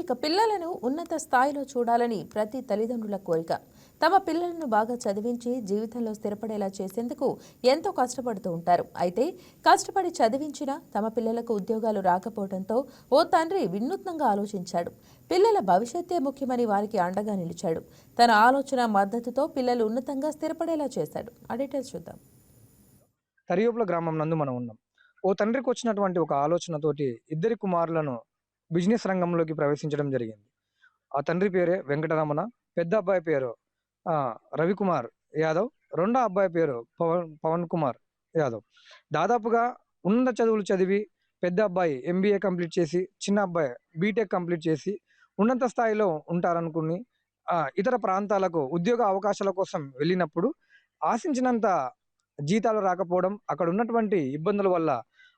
ఇక పిల్లలను ఉన్నత స్థాయిలో చూడాలని ప్రతి తల్లిదండ్రుల కోరిక. తమ పిల్లలను బాగా చదివించి జీవితంలో స్థిరపడేలా చేసేందుకు ఎంతో కష్టపడుతూ ఉంటారు. అయితే కష్టపడి చదివించినా తమ పిల్లలకు ఉద్యోగాలు రాకపోవడంతో ఓ తండ్రి వినూత్నంగా ఆలోచించాడు. పిల్లల భవిష్యత్తే ముఖ్యమని వారికి అండగా నిలిచాడు. తన ఆలోచన మద్దతుతో పిల్లలు ఉన్నతంగా స్థిరపడేలా చేశాడు. ఆ డీటెయిల్స్ చూద్దాం. తరియూపుల గ్రామం నందు మనం ఉన్నాం. ఓ తండ్రికి వచ్చినటువంటి ఒక ఆలోచనతోటి ఇద్దరి కుమారులను బిజినెస్ రంగంలోకి ప్రవేశించడం జరిగింది. ఆ తండ్రి పేరే వెంకటరమణ. పెద్ద అబ్బాయి పేరు రవికుమార్ యాదవ్. రెండో అబ్బాయి పేరు పవన్ పవన్ కుమార్ యాదవ్. దాదాపుగా ఉన్నత చదువులు చదివి పెద్ద అబ్బాయి ఎంబీఏ కంప్లీట్ చేసి, చిన్న అబ్బాయి బీటెక్ కంప్లీట్ చేసి ఉన్నత స్థాయిలో ఉంటారనుకుని ఇతర ప్రాంతాలకు ఉద్యోగ అవకాశాల కోసం వెళ్ళినప్పుడు ఆశించినంత జీతాలు రాకపోవడం, అక్కడ ఉన్నటువంటి ఇబ్బందుల వల్ల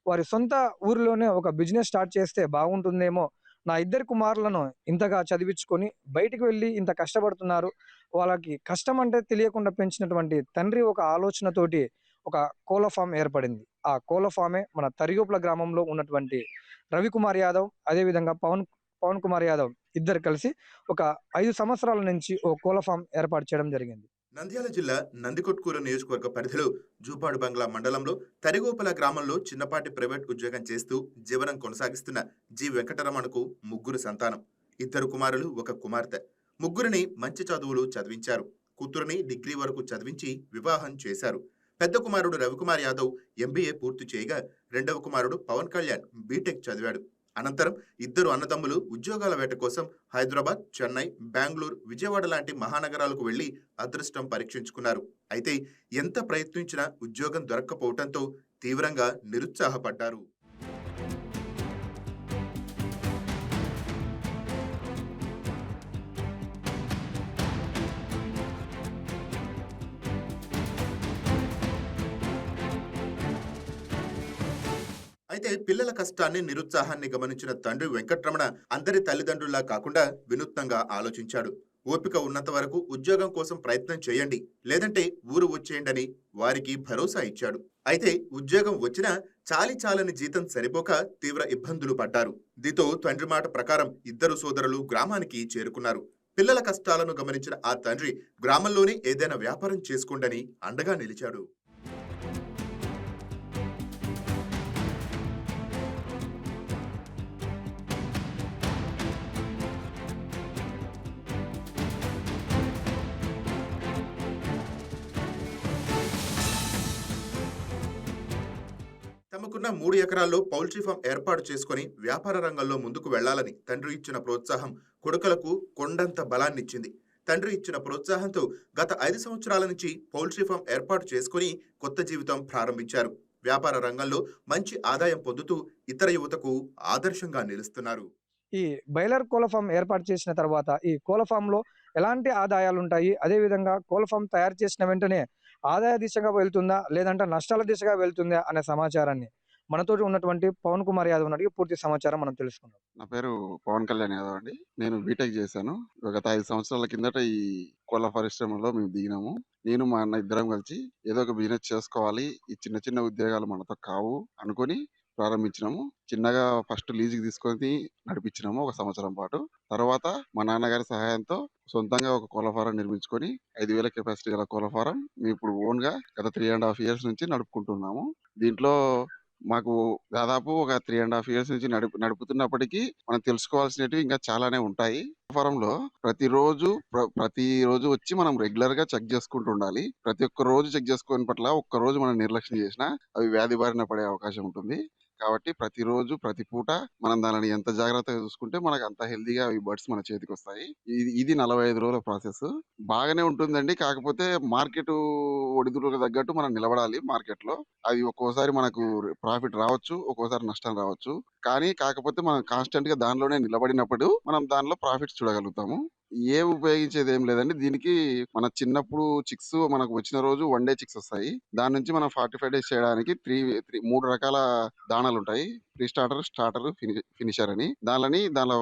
వారి సొంత ఊరిలోనే ఒక బిజినెస్ స్టార్ట్ చేస్తే బాగుంటుందేమో, నా ఇద్దరి కుమారులను ఇంతగా చదివించుకొని బయటికి వెళ్ళి ఇంత కష్టపడుతున్నారు, వాళ్ళకి కష్టం అంటే తెలియకుండా పెంచినటువంటి తండ్రి ఒక ఆలోచనతోటి ఒక కోళ్ల ఫామ్ ఏర్పడింది. ఆ కోళ్ల ఫామే మన తరిగొప్ల గ్రామంలో ఉన్నటువంటి రవికుమార్ యాదవ్, అదేవిధంగా పవన్ పవన్ కుమార్ యాదవ్ ఇద్దరు కలిసి ఒక 5 సంవత్సరాల నుంచి ఓ కోళ్ల ఫామ్ ఏర్పాటు చేయడం జరిగింది. నంద్యాల జిల్లా నందికొట్కూరు నియోజకవర్గ పరిధిలో జూపాడు బంగ్లా మండలంలో తరిగోపల గ్రామంలో చిన్నపాటి ప్రైవేట్ ఉద్యోగం చేస్తూ జీవనం కొనసాగిస్తున్న జి వెంకటరమణకు ముగ్గురు సంతానం. 2 కుమారులు, 1 కుమార్తె. ముగ్గురిని మంచి చదువులు చదివించారు. కూతురుని డిగ్రీ వరకు చదివించి వివాహం చేశారు. పెద్ద కుమారుడు రవికుమార్ యాదవ్ ఎంబీఏ పూర్తి చేయగా, రెండవ కుమారుడు పవన్ కళ్యాణ్ బీటెక్ చదివాడు. అనంతరం 2 అన్నదమ్ములు ఉద్యోగాల వేట కోసం హైదరాబాద్, చెన్నై, బెంగళూరు, విజయవాడ లాంటి మహానగరాలకు వెళ్లి అదృష్టం పరీక్షించుకున్నారు. అయితే ఎంత ప్రయత్నించినా ఉద్యోగం దొరక్కపోవడంతో తీవ్రంగా నిరుత్సాహపడ్డారు. అయితే పిల్లల కష్టాన్ని, నిరుత్సాహాన్ని గమనించిన తండ్రి వెంకట్రమణ అందరి తల్లిదండ్రుల్లా కాకుండా వినూత్నంగా ఆలోచించాడు. ఓపిక ఉన్నంత వరకు ఉద్యోగం కోసం ప్రయత్నం చేయండి, లేదంటే ఊరు వచ్చేయండని వారికి భరోసా ఇచ్చాడు. అయితే ఉద్యోగం వచ్చినా చాలని జీతం సరిపోక తీవ్ర ఇబ్బందులు పడ్డారు. దీంతో తండ్రి మాట ప్రకారం 2 సోదరులు గ్రామానికి చేరుకున్నారు. పిల్లల కష్టాలను గమనించిన ఆ తండ్రి గ్రామంలోనే ఏదైనా వ్యాపారం చేసుకోండని అండగా నిలిచాడు. తమకున్న 3 ఎకరాల్లో పౌల్ట్రీ ఫామ్ ఏర్పాటు చేసుకుని వ్యాపార రంగంలో ముందుకు వెళ్లాలని తండ్రి ఇచ్చిన ప్రోత్సాహం కొడుకులకు కొండంత బలాన్నిచ్చింది. తండ్రి ఇచ్చిన ప్రోత్సాహంతో గత 5 సంవత్సరాల నుంచి పౌల్ట్రీ ఫామ్ ఏర్పాటు చేసుకుని కొత్త జీవితం ప్రారంభించారు. వ్యాపార రంగంలో మంచి ఆదాయం పొందుతూ ఇతర యువతకు ఆదర్శంగా నిలుస్తున్నారు. ఈ బైలర్ కోళ్ల ఫామ్ ఏర్పాటు చేసిన తర్వాత ఈ కోళ్ల ఫామ్‌లో ఎలాంటి ఆదాయాలుంటాయి? అదేవిధంగా కోళ్ల ఫామ్ తయారు చేసిన వెంటనే ఆదాయ దిశగా వెళ్తుందా? లేదంటే నష్టాల దిశగా వెళ్తుందా? అనే సమాచారాన్ని మనతోటి ఉన్నటువంటి పవన్ కుమార్ యాదవ్‌ని అడిగి పూర్తి సమాచారం మనం తెలుసుకుందాం. నా పేరు పవన్ కళ్యాణ్ యాదవ్ అండి. నేను బీటెక్ చేశాను. గత 5 సంవత్సరాల కిందట ఈ కోళ్ల పరిశ్రమలో మేము దిగినాము. నేను మా అన్న ఇద్దరం కలిసి ఏదో ఒక బిజినెస్ చేసుకోవాలి. ఈ చిన్న చిన్న ఉద్యోగాలు మనతో కావు అనుకోని ప్రారంభించినాము. చిన్నగా ఫస్ట్ లీజ్‌కి తీసుకొని నడిపించినాము ఒక సంవత్సరం పాటు. తర్వాత మా నాన్నగారి సహాయంతో సొంతంగా ఒక కోళ్ల ఫారం నిర్మించుకొని 5,000 కెపాసిటీ గల కోళ్ల ఫారం మేము ఇప్పుడు ఓన్‌గా గత 3½ ఇయర్స్ నుంచి నడుపుకుంటున్నాము. దీంట్లో మాకు దాదాపు ఒక 3½ ఇయర్స్ నుంచి నడుపుతున్నప్పటికీ మనం తెలుసుకోవాల్సినటివి ఇంకా చాలానే ఉంటాయి. ఫారంలో ప్రతిరోజు వచ్చి మనం రెగ్యులర్‌గా చెక్ చేసుకుంటూ ఉండాలి. ప్రతి ఒక్క రోజు చెక్ చేసుకోని పట్ల ఒక్కరోజు మనం నిర్లక్ష్యం చేసినా అవి వ్యాధి బారిన పడే అవకాశం ఉంటుంది. కాబట్టి ప్రతిరోజు, ప్రతి పూట మనం దానిని ఎంత జాగ్రత్తగా చూసుకుంటే మనకు అంత హెల్తీగా ఈ బర్డ్స్ మన చేతికొస్తాయి. ఇది 45 రోజుల ప్రాసెస్. బాగానే ఉంటుందండి. కాకపోతే మార్కెటు ఒడిదుడుకులకు తగ్గట్టు మనం నిలబడాలి మార్కెట్‌లో. అవి ఒక్కోసారి మనకు ప్రాఫిట్ రావచ్చు. ఒక్కోసారి నష్టం రావచ్చు. కాకపోతే మనం కాన్స్టెంట్‌గా దానిలోనే నిలబడినప్పుడు మనం దానిలో ప్రాఫిట్స్ చూడగలుగుతాము. ఉపయోగించేదేం లేదండి. దీనికి మన చిన్నప్పుడు చిక్స్ మనకు వచ్చిన రోజు 1 డే చిక్స్ వస్తాయి. దాని నుంచి మనం 45 డేస్ చేయడానికి 3 రకాల దానాలుంటాయి. ప్రీ స్టార్టర్, స్టార్టర్, ఫినిషర్ అని. దానిలో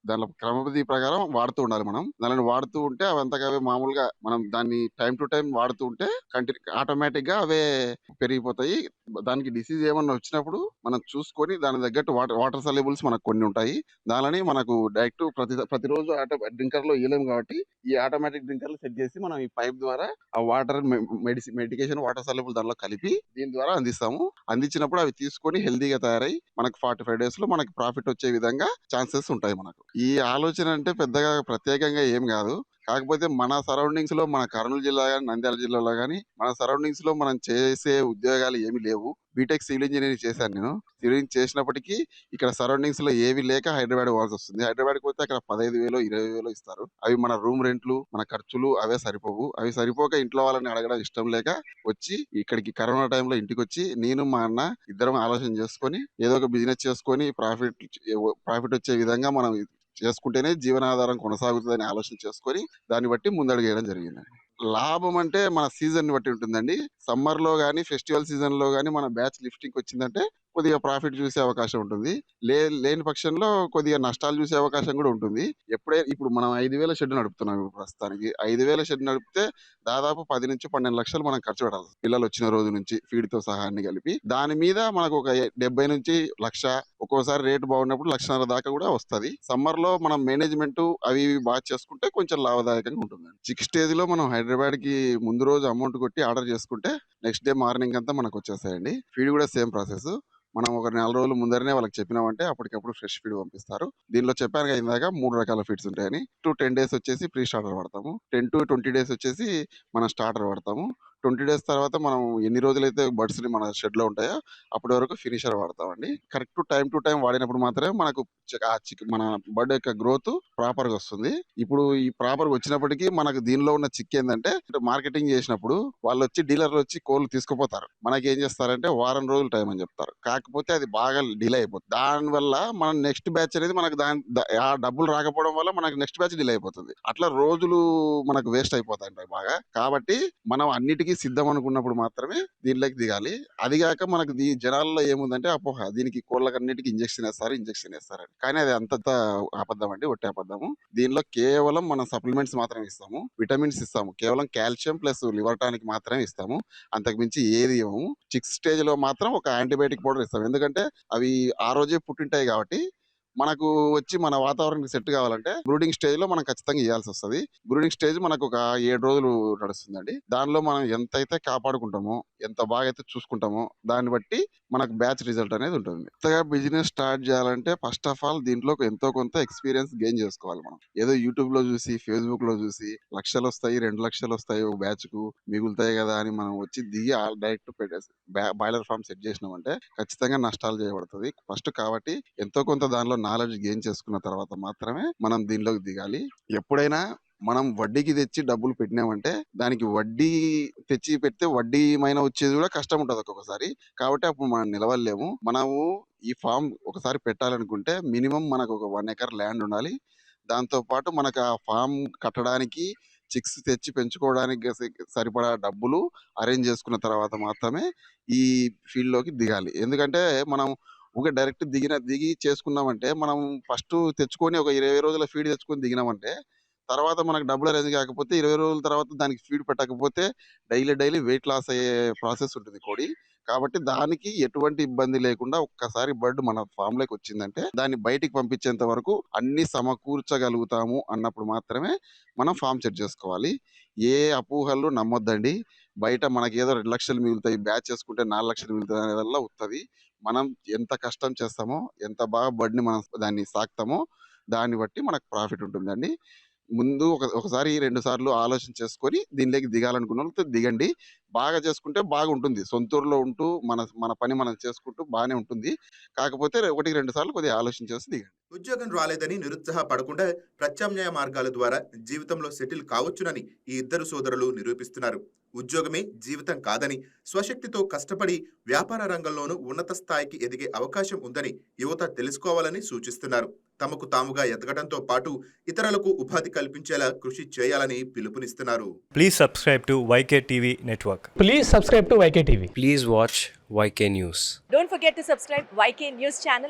దానిలో క్రమపద్ధతి ప్రకారం వాడుతూ ఉండాలి. మనం దానిని వాడుతూ ఉంటే అవి అంతగా అవే మామూలుగా మనం దాన్ని టైం టు టైం వాడుతూ ఉంటే ఆటోమేటిక్ గా అవే పెరిగిపోతాయి. దానికి డిసీజ్ ఏమన్నా వచ్చినప్పుడు మనం చూసుకొని దాని తగ్గట్టు వాటర్ సల్యుబుల్స్ మనకు కొన్ని ఉంటాయి. దానిని మనకు డైరెక్ట్ ప్రతిరోజు డ్రింకర్ లో ఇయ్యలేము కాబట్టి ఈ ఆటోమేటిక్ డ్రింకర్లు సెట్ చేసి మనం ఈ పైప్ ద్వారా ఆ వాటర్ మెడికేషన్ వాటర్ సల్యుబుల్ దానిలో కలిపి దీని ద్వారా అందిస్తాము. అందించినప్పుడు అవి తీసుకొని హెల్దీగా తయారై మనకు 45 డేస్ లో మనకి ప్రాఫిట్ వచ్చే విధంగా ఛాన్సెస్ ఉంటాయి మనకు. ఈ ఆలోచన అంటే పెద్దగా ప్రత్యేకంగా ఏం కాదు. కాకపోతే మన సరౌండింగ్స్ లో మన కర్నూలు జిల్లా గాని, నంద్యాల జిల్లాలో గాని మన సరౌండింగ్స్ లో మనం చేసే ఉద్యోగాలు ఏమీ లేవు. బీటెక్ సివిల్ ఇంజనీరింగ్ చేశాను నేను. సివిల్ ఇంజనీరింగ్ చేసినప్పటికీ ఇక్కడ సరౌండింగ్స్ లో ఏవి లేక హైదరాబాద్ పోవాల్సి వస్తుంది. హైదరాబాద్ పోతే అక్కడ 15,000 20,000 ఇస్తారు. అవి మన రూమ్ రెంట్లు, మన ఖర్చులు అవే సరిపోవు. అవి సరిపోక ఇంట్లో వాళ్ళని అడగడం ఇష్టం లేక వచ్చి ఇక్కడికి కరోనా టైంలో ఇంటికి వచ్చి నేను మా అన్న ఇద్దరం ఆలోచన చేసుకొని ఏదో ఒక బిజినెస్ చేసుకొని ప్రాఫిట్ వచ్చే విధంగా మనం చేసుకుంటేనే జీవనాధారం కొనసాగుతుందని ఆలోచన చేసుకొని దాన్ని బట్టి ముందడుగు వేయడం జరిగిందండి. లాభం అంటే మన సీజన్ ని బట్టి ఉంటుందండి. సమ్మర్ లో గానీ ఫెస్టివల్ సీజన్ లో గానీ మన బ్యాచ్ లిఫ్టింగ్ వచ్చిందంటే కొద్దిగా ప్రాఫిట్ చూసే అవకాశం ఉంటుంది. లేని పక్షంలో కొద్దిగా నష్టాలు చూసే అవకాశం కూడా ఉంటుంది. ఇప్పుడు మనం 5,000 షెడ్ నడుపుతున్నాం ఇప్పుడు ప్రస్తుతానికి. 5,000 షెడ్ నడిపితే దాదాపు 10 నుంచి 12 లక్షలు మనం ఖర్చు పెట్టాలి. పిల్లలు వచ్చిన రోజు నుంచి ఫీడ్ తో సహా అన్ని కలిపి. దాని మీద మనకు ఒక 70 నుంచి 1,00,000, ఒక్కోసారి రేటు బాగున్నప్పుడు 1,50,000 దాకా కూడా వస్తది. సమ్మర్ లో మనం మేనేజ్మెంట్ అవి బాగా చేసుకుంటే కొంచెం లాభదాయకంగా ఉంటుంది. 6 స్టేజ్ లో మనం హైదరాబాద్ కి ముందు రోజు అమౌంట్ కొట్టి ఆర్డర్ చేసుకుంటే నెక్స్ట్ డే మార్నింగ్ అంతా మనకు వచ్చేస్తాయండి. ఫీడ్ కూడా సేమ్ ప్రాసెస్. మనం ఒక 4 రోజులు ముందరనే వాళ్ళకి చెప్పినామంటే అప్పటికప్పుడు ఫ్రెష్ ఫీడ్ పంపిస్తారు. దీనిలో చెప్పాను కదా ఇందాక 3 రకాల ఫీడ్స్ ఉంటాయని. 10 డేస్ వచ్చేసి ప్రీ స్టార్టర్ వాడతాము. 10 to 20 డేస్ వచ్చేసి మనం స్టార్టర్ వాడతాము. 20 డేస్ తర్వాత మనం ఎన్ని రోజులైతే బర్డ్స్ ని మన షెడ్ లో ఉంటాయో అప్పటి వరకు ఫినిషర్ వాడతామండి. కరెక్ట్ టైం టు టైం వాడినప్పుడు మాత్రమే మనకు మన బర్డ్ యొక్క గ్రోత్ ప్రాపర్ గా వస్తుంది. ఇప్పుడు ఈ ప్రాపర్ గా వచ్చినప్పటికీ మనకు దీనిలో ఉన్న చిక్ ఏంటంటే మార్కెటింగ్ చేసినప్పుడు వాళ్ళు వచ్చి డీలర్లు వచ్చి కోళ్ళు తీసుకుపోతారు. మనకి ఏం చేస్తారంటే వారం రోజులు టైం అని చెప్తారు. కాకపోతే అది బాగా డిలే అయిపోతుంది. దానివల్ల మనం నెక్స్ట్ బ్యాచ్ అనేది మనకు ఆ డబ్బులు రాకపోవడం వల్ల మనకు నెక్స్ట్ బ్యాచ్ డిలే అయిపోతుంది. అట్లా రోజులు మనకు వేస్ట్ అయిపోతాయి బాగా. కాబట్టి మనం అన్నిటికీ సిద్ధం అనుకున్నప్పుడు మాత్రమే దీనిలోకి దిగాలి. అదిగాక మనకు జనాల్లో ఏముందంటే అపోహ, దీనికి కోళ్ళకి అన్నిటికీ ఇంజెక్షన్ వేస్తారని. కానీ అది అంత అబద్ధం అండి, ఒట్టి అబద్ధము. దీనిలో కేవలం మనం సప్లిమెంట్స్ మాత్రమే ఇస్తాము, విటమిన్స్ ఇస్తాము. కేవలం కాల్షియం ప్లస్ లివర్ టానిక్ మాత్రమే ఇస్తాము. అంతకు మించి ఏది ఇవ్వము. 6 స్టేజ్ లో మాత్రం ఒక యాంటీబయాటిక్ పౌడర్ ఇస్తాం. ఎందుకంటే అవి ఆ రోజే పుట్టింటాయి కాబట్టి మనకు వచ్చి మన వాతావరణానికి సెట్ కావాలంటే బ్రూడింగ్ స్టేజ్ లో మనం ఖచ్చితంగా ఇవ్వాల్సి వస్తుంది. బ్రూడింగ్ స్టేజ్ మనకు ఒక 7 రోజులు నడుస్తుందండి. దానిలో మనం ఎంత అయితే కాపాడుకుంటామో, ఎంత బాగా అయితే చూసుకుంటామో దాన్ని బట్టి మనకు బ్యాచ్ రిజల్ట్ అనేది ఉంటుంది. కొత్తగా బిజినెస్ స్టార్ట్ చేయాలంటే ఫస్ట్ ఆఫ్ ఆల్ దీంట్లో ఎంతో కొంత ఎక్స్పీరియన్స్ గెయిన్ చేసుకోవాలి. మనం ఏదో యూట్యూబ్ లో చూసి ఫేస్బుక్ లో చూసి 1,00,000 వస్తాయి 2,00,000 వస్తాయి ఒక బ్యాచ్ కు మిగులుతాయి కదా అని మనం వచ్చి దిగి డైరెక్ట్ పెట్టేసి బాయిలర్ ఫార్మ్ సెట్ చేసినామంటే ఖచ్చితంగా నష్టాలు చేయబడుతుంది ఫస్ట్. కాబట్టి ఎంతో కొంత దానిలో నాలెడ్జ్ గెయిన్ చేసుకున్న తర్వాత మాత్రమే మనం దీనిలోకి దిగాలి. ఎప్పుడైనా మనం వడ్డీకి తెచ్చి డబ్బులు పెట్టినామంటే దానికి వడ్డీ తెచ్చి పెడితే వడ్డీమైన వచ్చేది కూడా కష్టం ఉంటుంది ఒక్కొక్కసారి. కాబట్టి అప్పుడు మనం నిలవలేము. మనము ఈ ఫామ్ ఒకసారి పెట్టాలనుకుంటే మినిమం మనకు ఒక 1 ఎకర్ ల్యాండ్ ఉండాలి. దాంతో పాటు మనకు ఆ ఫామ్ కట్టడానికి చిక్స్ తెచ్చి పెంచుకోవడానికి సరిపడా డబ్బులు అరేంజ్ చేసుకున్న తర్వాత మాత్రమే ఈ ఫీల్డ్ లోకి దిగాలి. ఎందుకంటే మనం డైరెక్ట్ దిగి చేసుకున్నామంటే మనం ఫస్ట్ తెచ్చుకొని ఒక 20 రోజుల ఫీడ్ తెచ్చుకొని దిగినామంటే తర్వాత మనకు డబ్బులు అరేంజ్ కాకపోతే 20 రోజుల తర్వాత దానికి ఫీడ్ పెట్టకపోతే డైలీ వెయిట్ లాస్ అయ్యే ప్రాసెస్ ఉంటుంది కోడి. కాబట్టి దానికి ఎటువంటి ఇబ్బంది లేకుండా ఒక్కసారి బర్డ్ మన ఫామ్ లోకి వచ్చిందంటే దాన్ని బయటికి పంపించేంత వరకు అన్ని సమకూర్చగలుగుతాము అన్నప్పుడు మాత్రమే మనం ఫామ్ సెట్ చేసుకోవాలి. ఏ అపోహలు నమ్మొద్దండి. బయట మనకి ఏదో 2,00,000 మిగులుతాయి, బ్యాచ్ చేసుకుంటే 4,00,000 మిగులుతాయి అనేదల్లా ఉత్తది. మనం ఎంత కష్టం చేస్తామో, ఎంత బాగా బర్డ్ని మనం దాన్ని సాకుతామో దాన్ని బట్టి మనకు ప్రాఫిట్ ఉంటుందండి. ముందు ఒకసారి 2 సార్లు ఆలోచన చేసుకొని దీనిలోకి దిగాలనుకున్న వాళ్ళు దిగండి. బాగా చేసుకుంటే బాగుంటుంది. సొంతూరులో ఉంటూ మన పని మనం చేసుకుంటూ బాగానే ఉంటుంది. కాకపోతే 1-2 సార్లు కొద్దిగా ఆలోచన చేసి దిగండి. ఉద్యోగం రాలేదని నిరుత్సాహపడకుండా ప్రత్యామ్నాయ మార్గాల ద్వారా జీవితంలో సెటిల్ కావచ్చునని ఈ ఇద్దరు సోదరులు నిరూపిస్తున్నారు. ఉద్యోగమే జీవితం కాదని, స్వశక్తితో కష్టపడి వ్యాపార రంగంలోనూ ఉన్నత స్థాయికి ఎదిగే అవకాశం ఉందని యువత తెలుసుకోవాలని సూచిస్తున్నారు. తమకు తాముగా ఎదగడంతో పాటు ఇతరులకు ఉపాధి కల్పించేలా కృషి చేయాలని పిలుపునిస్తున్నారు. Please subscribe to YK TV Network. Please subscribe to YK TV. Please watch YK News. Don't forget to subscribe YK News channel